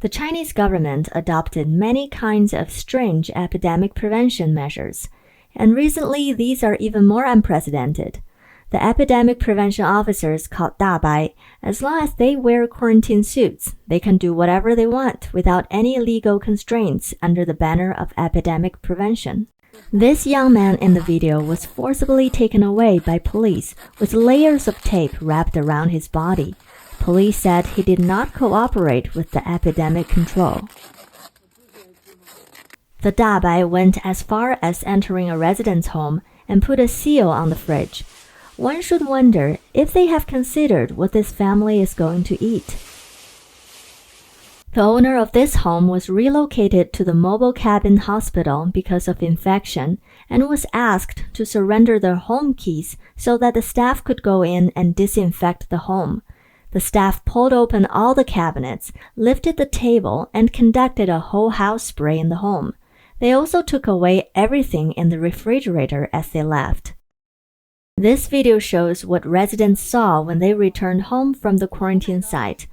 The Chinese government adopted many kinds of strange epidemic prevention measures, and recently these are even more unprecedented. The epidemic prevention officers called Dabai, as long as they wear quarantine suits, they can do whatever they want without any legal constraints under the banner of epidemic prevention. This young man in the video was forcibly taken away by police with layers of tape wrapped around his body. Police said he did not cooperate with the epidemic control. The Dabai went as far as entering a resident's home and put a seal on the fridge. One should wonder if they have considered what this family is going to eat. The owner of this home was relocated to the mobile cabin hospital because of infection and was asked to surrender their home keys so that the staff could go in and disinfect the home. The staff pulled open all the cabinets, lifted the table, and conducted a whole house spray in the home. They also took away everything in the refrigerator as they left. This video shows what residents saw when they returned home from the quarantine site.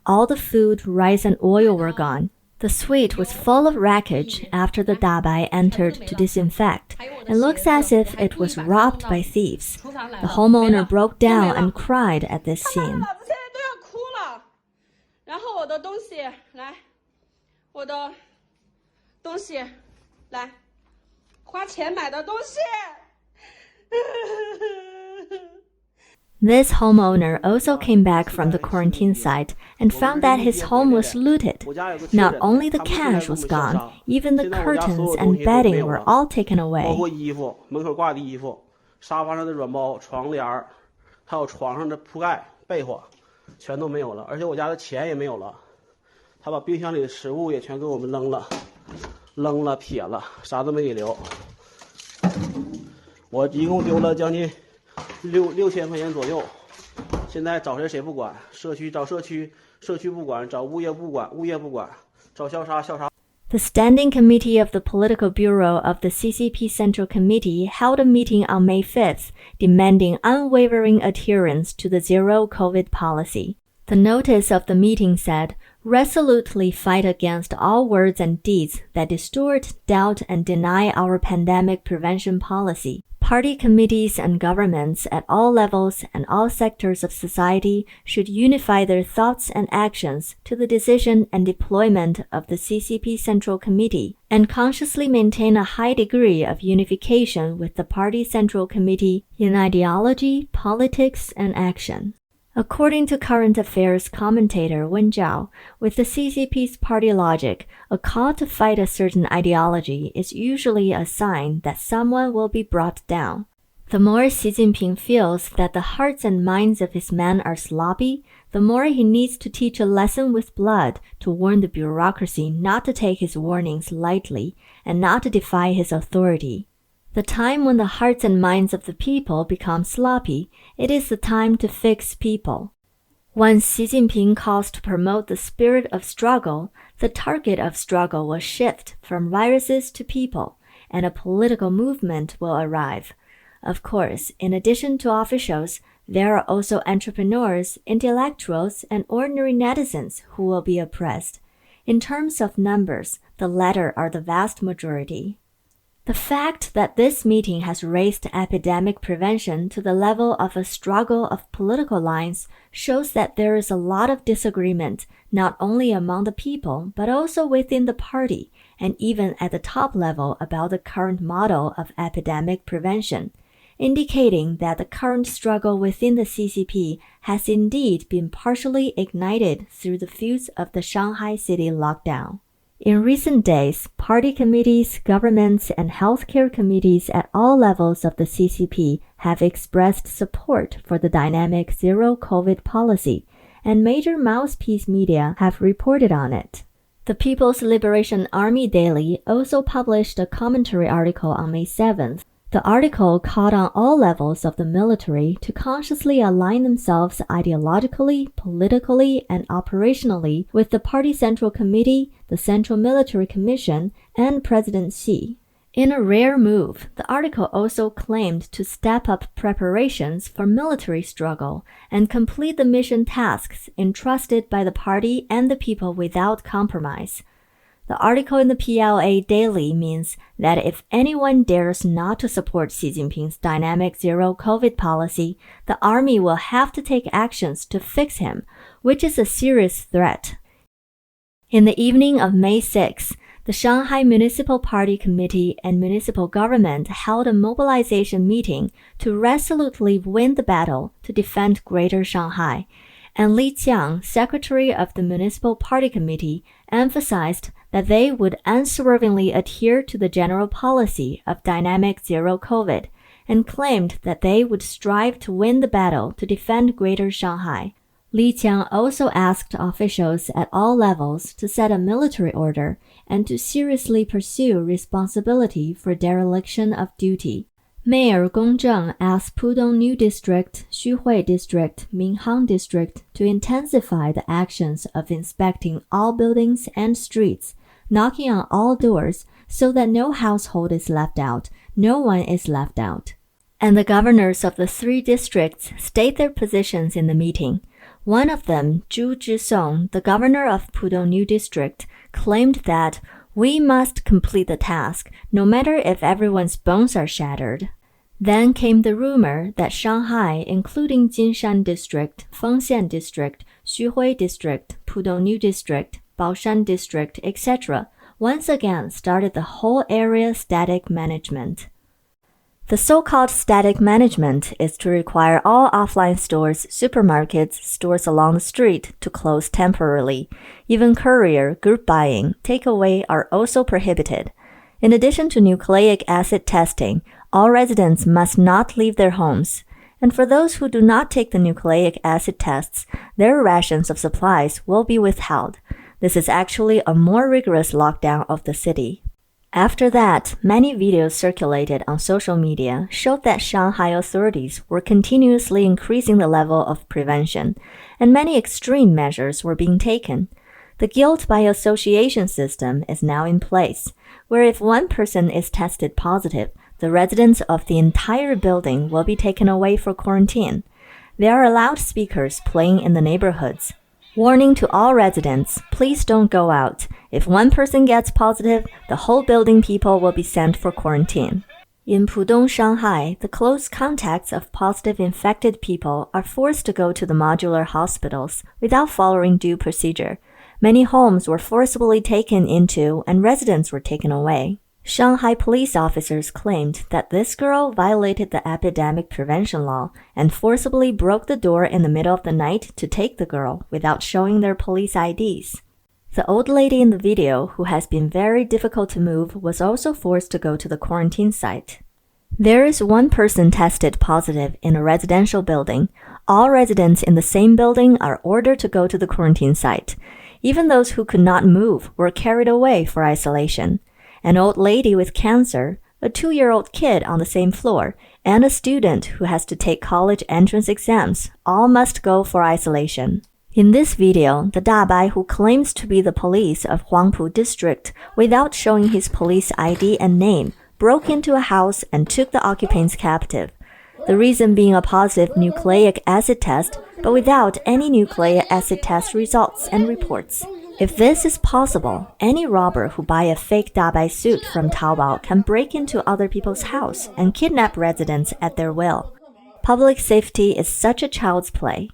All the food, rice, and oil were gone. The suite was full of wreckage after the Dabai entered to disinfect, and looks as if it was robbed by thieves. The homeowner broke down and cried at this scene. This homeowner also came back from the quarantine site and found that his home was looted. Not only the cash was gone, even the curtains and bedding were all taken away. The Standing Committee of the Political Bureau of the CCP Central Committee held a meeting on May 5th, demanding unwavering adherence to the zero-COVID policy. The notice of the meeting said, "Resolutely fight against all words and deeds that distort, doubt, and deny our pandemic prevention policy. Party committees and governments at all levels and all sectors of society should unify their thoughts and actions to the decision and deployment of the CCP Central Committee, and consciously maintain a high degree of unification with the Party Central Committee in ideology, politics, and action." According to current affairs commentator Wen Zhao, with the CCP's party logic, a call to fight a certain ideology is usually a sign that someone will be brought down. The more Xi Jinping feels that the hearts and minds of his men are sloppy, the more he needs to teach a lesson with blood to warn the bureaucracy not to take his warnings lightly and not to defy his authority. The time when the hearts and minds of the people become sloppy, it is the time to fix people. Once Xi Jinping calls to promote the spirit of struggle, the target of struggle will shift from viruses to people, and a political movement will arrive. Of course, in addition to officials, there are also entrepreneurs, intellectuals, and ordinary netizens who will be oppressed. In terms of numbers, the latter are the vast majority. The fact that this meeting has raised epidemic prevention to the level of a struggle of political lines shows that there is a lot of disagreement, not only among the people, but also within the party, and even at the top level about the current model of epidemic prevention, indicating that the current struggle within the CCP has indeed been partially ignited through the feuds of the Shanghai city lockdown. In recent days, party committees, governments, and healthcare committees at all levels of the CCP have expressed support for the dynamic zero-COVID policy, and major mouthpiece media have reported on it. The People's Liberation Army Daily also published a commentary article on May 7th. The article called on all levels of the military to consciously align themselves ideologically, politically, and operationally with the Party Central Committee, the Central Military Commission, and President Xi. In a rare move, the article also claimed to step up preparations for military struggle and complete the mission tasks entrusted by the party and the people without compromise. The article in the PLA Daily means that if anyone dares not to support Xi Jinping's dynamic zero-COVID policy, the army will have to take actions to fix him, which is a serious threat. In the evening of May 6, the Shanghai Municipal Party Committee and municipal government held a mobilization meeting to resolutely win the battle to defend Greater Shanghai, and Li Qiang, secretary of the Municipal Party Committee, emphasized that they would unswervingly adhere to the general policy of dynamic zero-COVID and claimed that they would strive to win the battle to defend Greater Shanghai. Li Qiang also asked officials at all levels to set a military order and to seriously pursue responsibility for dereliction of duty. Mayor Gong Zheng asked Pudong New District, Xuhui District, Minhang District to intensify the actions of inspecting all buildings and streets, knocking on all doors so that no household is left out, no one is left out. And the governors of the 3 districts state their positions in the meeting. One of them, Zhu Zhisong, the governor of Pudong New District, claimed that we must complete the task, no matter if everyone's bones are shattered. Then came the rumor that Shanghai, including Jinshan District, Fengxian District, Xuhui District, Pudong New District, Baoshan District, etc., once again started the whole area static management. The so-called static management is to require all offline stores, supermarkets, stores along the street to close temporarily. Even courier, group buying, takeaway are also prohibited. In addition to nucleic acid testing, all residents must not leave their homes. And for those who do not take the nucleic acid tests, their rations of supplies will be withheld. This is actually a more rigorous lockdown of the city. After that, many videos circulated on social media showed that Shanghai authorities were continuously increasing the level of prevention, and many extreme measures were being taken. The guilt by association system is now in place, where if one person is tested positive, the residents of the entire building will be taken away for quarantine. There are loudspeakers playing in the neighborhoods. Warning to all residents, please don't go out. If one person gets positive, the whole building people will be sent for quarantine. In Pudong, Shanghai, the close contacts of positive infected people are forced to go to the modular hospitals without following due procedure. Many homes were forcibly taken into and residents were taken away. Shanghai police officers claimed that this girl violated the epidemic prevention law and forcibly broke the door in the middle of the night to take the girl without showing their police IDs. The old lady in the video, who has been very difficult to move, was also forced to go to the quarantine site. There is one person tested positive in a residential building. All residents in the same building are ordered to go to the quarantine site. Even those who could not move were carried away for isolation. An old lady with cancer, a 2-year-old kid on the same floor, and a student who has to take college entrance exams all must go for isolation. In this video, the Dabai who claims to be the police of Huangpu district without showing his police ID and name broke into a house and took the occupants captive. The reason being a positive nucleic acid test, but without any nucleic acid test results and reports. If this is possible, any robber who buy a fake Dabai suit from Taobao can break into other people's house and kidnap residents at their will. Public safety is such a child's play.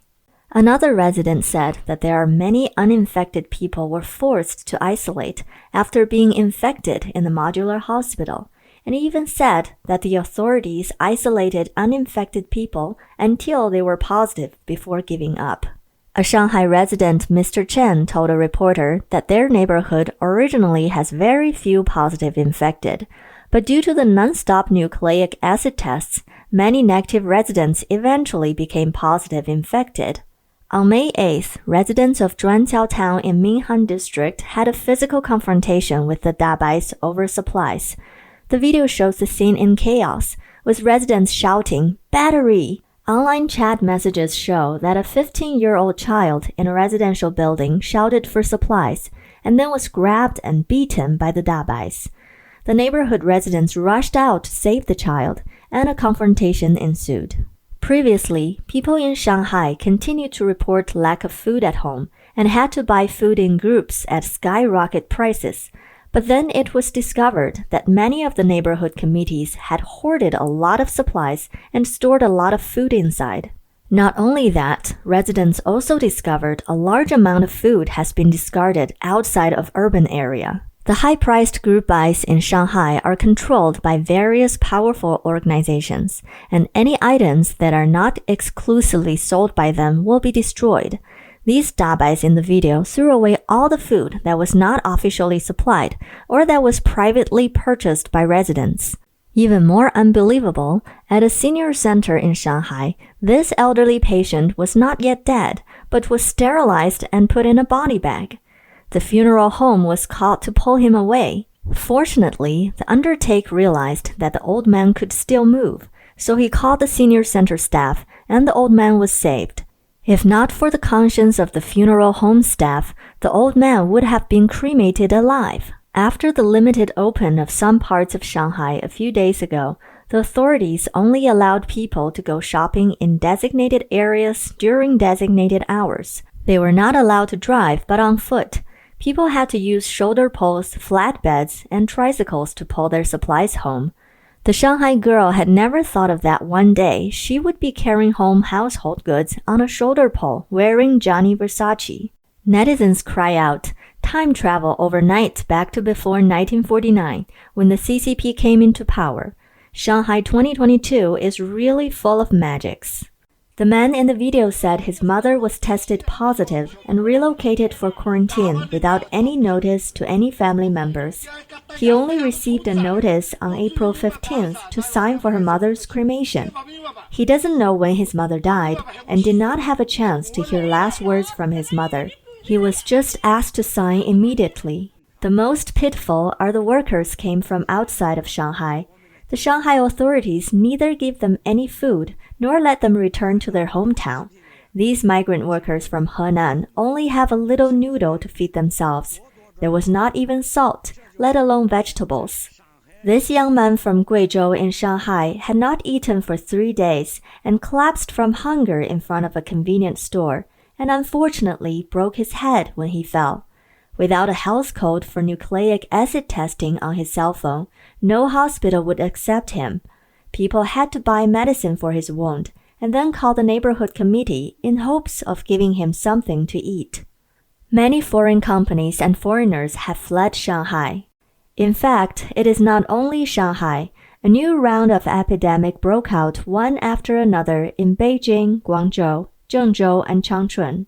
Another resident said that there are many uninfected people were forced to isolate after being infected in the modular hospital, and even said that the authorities isolated uninfected people until they were positive before giving up. A Shanghai resident, Mr. Chen, told a reporter that their neighborhood originally has very few positive infected, but due to the non-stop nucleic acid tests, many negative residents eventually became positive infected. On May 8th, residents of Zhuangzhou town in Minhang district had a physical confrontation with the Dabais over supplies. The video shows the scene in chaos, with residents shouting, "Battery!" Online chat messages show that a 15-year-old child in a residential building shouted for supplies and then was grabbed and beaten by the Dabais. The neighborhood residents rushed out to save the child, and a confrontation ensued. Previously, people in Shanghai continued to report lack of food at home and had to buy food in groups at skyrocket prices. But then it was discovered that many of the neighborhood committees had hoarded a lot of supplies and stored a lot of food inside. Not only that, residents also discovered a large amount of food has been discarded outside of urban area. The high-priced group buys in Shanghai are controlled by various powerful organizations, and any items that are not exclusively sold by them will be destroyed. These Dabais in the video threw away all the food that was not officially supplied or that was privately purchased by residents. Even more unbelievable, at a senior center in Shanghai, this elderly patient was not yet dead, but was sterilized and put in a body bag. The funeral home was called to pull him away. Fortunately, the undertaker realized that the old man could still move, so he called the senior center staff, and the old man was saved. If not for the conscience of the funeral home staff, the old man would have been cremated alive. After the limited open of some parts of Shanghai a few days ago, the authorities only allowed people to go shopping in designated areas during designated hours. They were not allowed to drive, but on foot. People had to use shoulder poles, flatbeds, and tricycles to pull their supplies home. The Shanghai girl had never thought of that one day she would be carrying home household goods on a shoulder pole wearing Gianni Versace. Netizens cry out, time travel overnight back to before 1949, when the CCP came into power. Shanghai 2022 is really full of magics. The man in the video said his mother was tested positive and relocated for quarantine without any notice to any family members. He only received a notice on April 15th to sign for her mother's cremation. He doesn't know when his mother died and did not have a chance to hear last words from his mother. He was just asked to sign immediately. The most pitiful are the workers came from outside of Shanghai. The Shanghai authorities neither give them any food nor let them return to their hometown. These migrant workers from Henan only have a little noodle to feed themselves. There was not even salt, let alone vegetables. This young man from Guangzhou in Shanghai had not eaten for 3 days and collapsed from hunger in front of a convenience store, and unfortunately broke his head when he fell. Without a health code for nucleic acid testing on his cell phone, no hospital would accept him. People had to buy medicine for his wound and then call the neighborhood committee in hopes of giving him something to eat. Many foreign companies and foreigners have fled Shanghai. In fact, it is not only Shanghai. A new round of epidemic broke out one after another in Beijing, Guangzhou, Zhengzhou, and Changchun.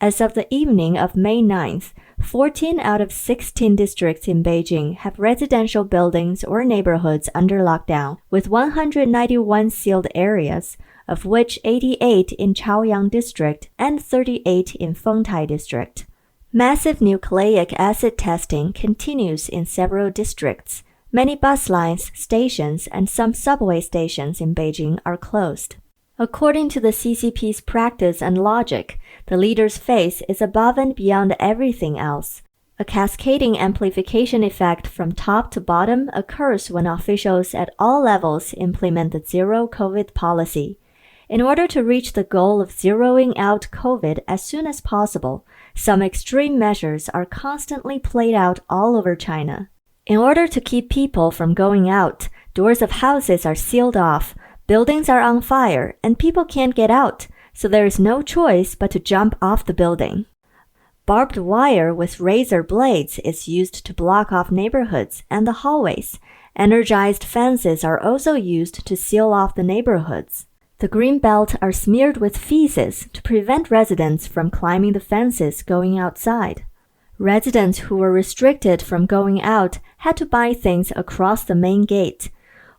As of the evening of May 9th, 14 out of 16 districts in Beijing have residential buildings or neighborhoods under lockdown, with 191 sealed areas, of which 88 in Chaoyang District and 38 in Fengtai District. Massive nucleic acid testing continues in several districts. Many bus lines, stations, and some subway stations in Beijing are closed. According to the CCP's practice and logic, the leader's face is above and beyond everything else. A cascading amplification effect from top to bottom occurs when officials at all levels implement the zero-COVID policy. In order to reach the goal of zeroing out COVID as soon as possible, some extreme measures are constantly played out all over China. In order to keep people from going out, doors of houses are sealed off, buildings are on fire, and people can't get out, so there is no choice but to jump off the building. Barbed wire with razor blades is used to block off neighborhoods and the hallways. Energized fences are also used to seal off the neighborhoods. The green belt are smeared with feces to prevent residents from climbing the fences going outside. Residents who were restricted from going out had to buy things across the main gate.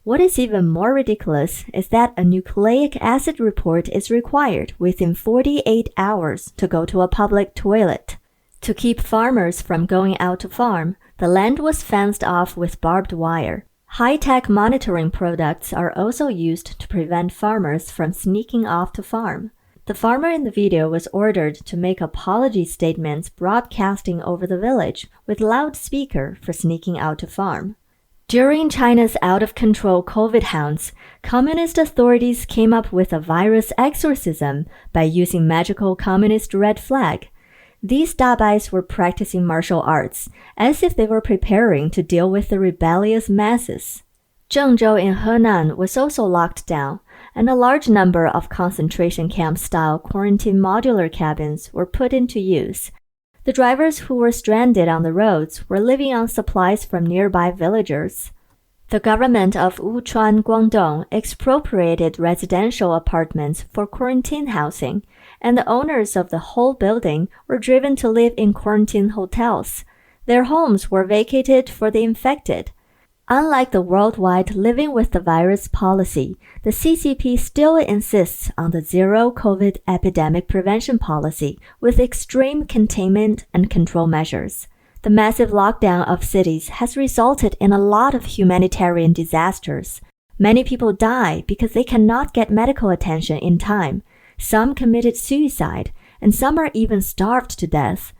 What is even more ridiculous is that a nucleic acid report is required within 48 hours to go to a public toilet. To keep farmers from going out to farm, the land was fenced off with barbed wire. High-tech monitoring products are also used to prevent farmers from sneaking off to farm. The farmer in the video was ordered to make apology statements broadcasting over the village with loudspeaker for sneaking out to farm. During China's out-of-control COVID hounds, communist authorities came up with a virus exorcism by using magical communist red flag. These Dabais were practicing martial arts, as if they were preparing to deal with the rebellious masses. Zhengzhou in Henan was also locked down, and a large number of concentration camp-style quarantine modular cabins were put into use. The drivers who were stranded on the roads were living on supplies from nearby villagers. The government of Wuchuan, Guangdong expropriated residential apartments for quarantine housing, and the owners of the whole building were driven to live in quarantine hotels. Their homes were vacated for the infected. Unlike the worldwide living with the virus policy, the CCP still insists on the zero COVID epidemic prevention policy with extreme containment and control measures. The massive lockdown of cities has resulted in a lot of humanitarian disasters. Many people die because they cannot get medical attention in time. Some committed suicide, and some are even starved to death.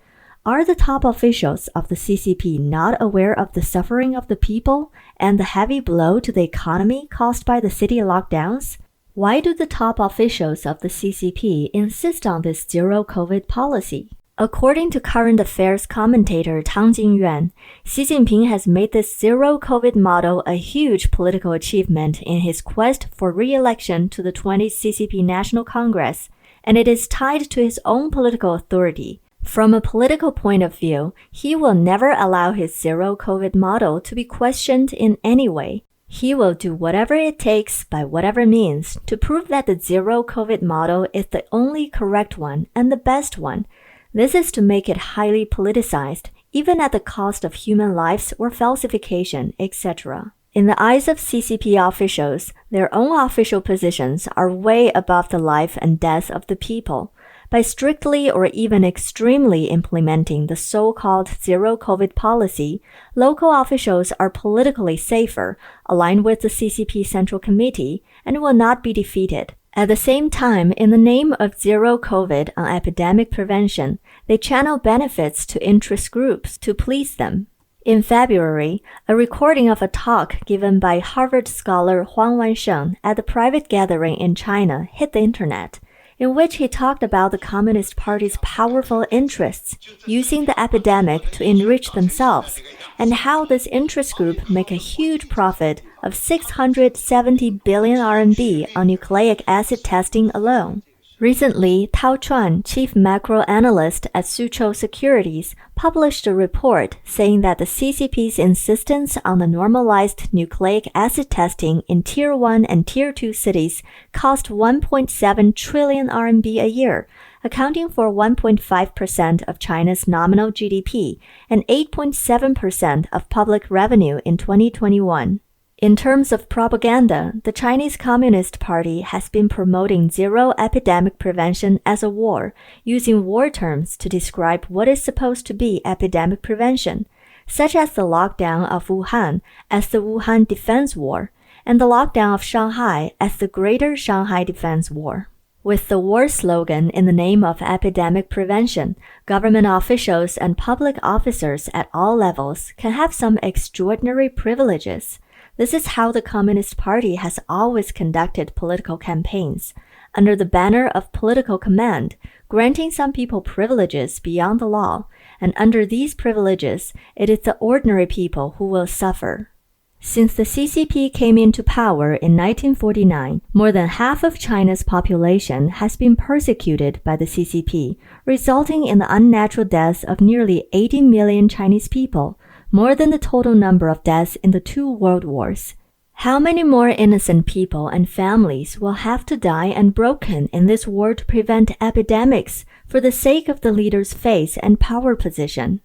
Are the top officials of the CCP not aware of the suffering of the people and the heavy blow to the economy caused by the city lockdowns? Why do the top officials of the CCP insist on this zero COVID policy? According to current affairs commentator Tang Jingyuan, Xi Jinping has made this zero COVID model a huge political achievement in his quest for re-election to the 20th CCP National Congress, and it is tied to his own political authority. From a political point of view, he will never allow his zero COVID model to be questioned in any way. He will do whatever it takes by whatever means to prove that the zero COVID model is the only correct one and the best one. This is to make it highly politicized, even at the cost of human lives or falsification, etc. In the eyes of CCP officials, their own official positions are way above the life and death of the people. By strictly or even extremely implementing the so-called zero COVID policy, local officials are politically safer, aligned with the CCP Central Committee, and will not be defeated. At the same time, in the name of zero COVID on epidemic prevention, they channel benefits to interest groups to please them. In February, a recording of a talk given by Harvard scholar Huang Wansheng at a private gathering in China hit the internet, in which he talked about the Communist Party's powerful interests using the epidemic to enrich themselves, and how this interest group make a huge profit of 670 billion RMB on nucleic acid testing alone. Recently, Tao Chuan, chief macro analyst at Suzhou Securities, published a report saying that the CCP's insistence on the normalized nucleic acid testing in Tier 1 and Tier 2 cities cost 1.7 trillion RMB a year, accounting for 1.5% of China's nominal GDP and 8.7% of public revenue in 2021. In terms of propaganda, the Chinese Communist Party has been promoting zero epidemic prevention as a war, using war terms to describe what is supposed to be epidemic prevention, such as the lockdown of Wuhan as the Wuhan Defense War, and the lockdown of Shanghai as the Greater Shanghai Defense War. With the war slogan in the name of epidemic prevention, government officials and public officers at all levels can have some extraordinary privileges. This is how the Communist Party has always conducted political campaigns, under the banner of political command, granting some people privileges beyond the law, and under these privileges, it is the ordinary people who will suffer. Since the CCP came into power in 1949, more than half of China's population has been persecuted by the CCP, resulting in the unnatural deaths of nearly 80 million Chinese people, more than the total number of deaths in the 2 world wars. How many more innocent people and families will have to die and broken in this war to prevent epidemics for the sake of the leader's face and power position?